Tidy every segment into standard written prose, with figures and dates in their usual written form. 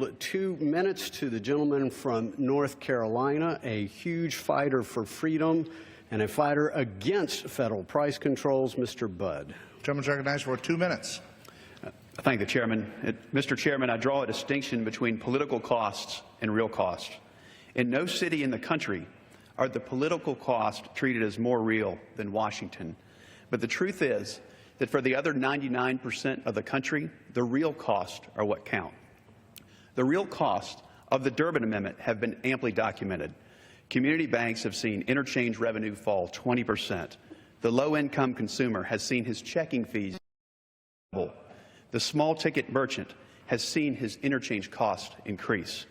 2 minutes to the gentleman from North Carolina, a huge fighter for freedom and a fighter against federal price controls, Mr. Budd. The gentleman is recognized for 2 minutes. I thank the chairman. Mr. Chairman, I draw a distinction between political costs and real costs. In no city in the country are the political costs treated as more real than Washington. But the truth is that for the other 99% of the country, the real costs are what count. The real costs of the Durbin Amendment have been amply documented. Community banks have seen interchange revenue fall 20%. The low-income consumer has seen his checking fees double. The small-ticket merchant has seen his interchange cost increase.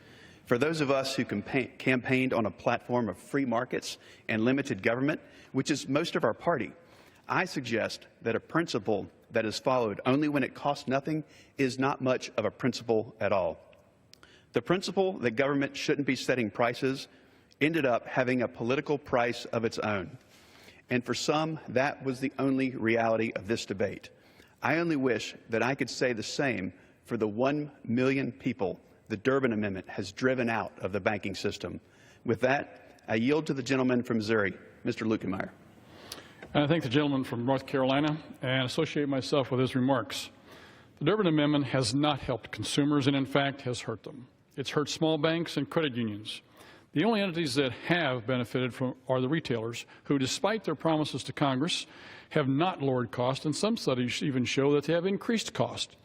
For those of us who campaigned on a platform of free markets and limited government, which is most of our party, I suggest that a principle that is followed only when it costs nothing is not much of a principle at all. The principle that government shouldn't be setting prices ended up having a political price of its own. And for some, that was the only reality of this debate. I only wish that I could say the same for the 1 million people the Durbin Amendment has driven out of the banking system. With that, I yield to the gentleman from Missouri, Mr. Luetkemeyer. I thank the gentleman from North Carolina and associate myself with his remarks. The Durbin Amendment has not helped consumers and, in fact, has hurt them. It's hurt small banks and credit unions. The only entities that have benefited from are the retailers, who, despite their promises to Congress, have not lowered cost, and some studies even show that they have increased cost.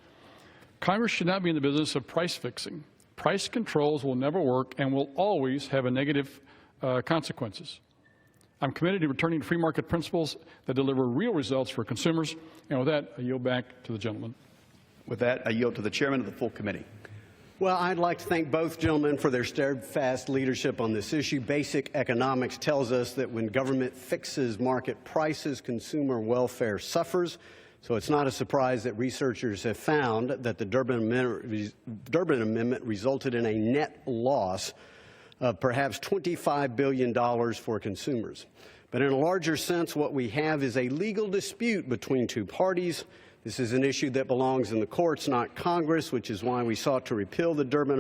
Congress should not be in the business of price fixing. Price controls will never work and will always have a negative consequences. I'm committed to returning to free market principles that deliver real results for consumers. And with that, I yield back to the gentleman. With that, I yield to the chairman of the full committee. Well, I'd like to thank both gentlemen for their steadfast leadership on this issue. Basic economics tells us that when government fixes market prices, consumer welfare suffers. So it's not a surprise that researchers have found that the Durbin Amendment resulted in a net loss of perhaps $25 billion for consumers. But in a larger sense, what we have is a legal dispute between two parties. This is an issue that belongs in the courts, not Congress, which is why we sought to repeal the Durbin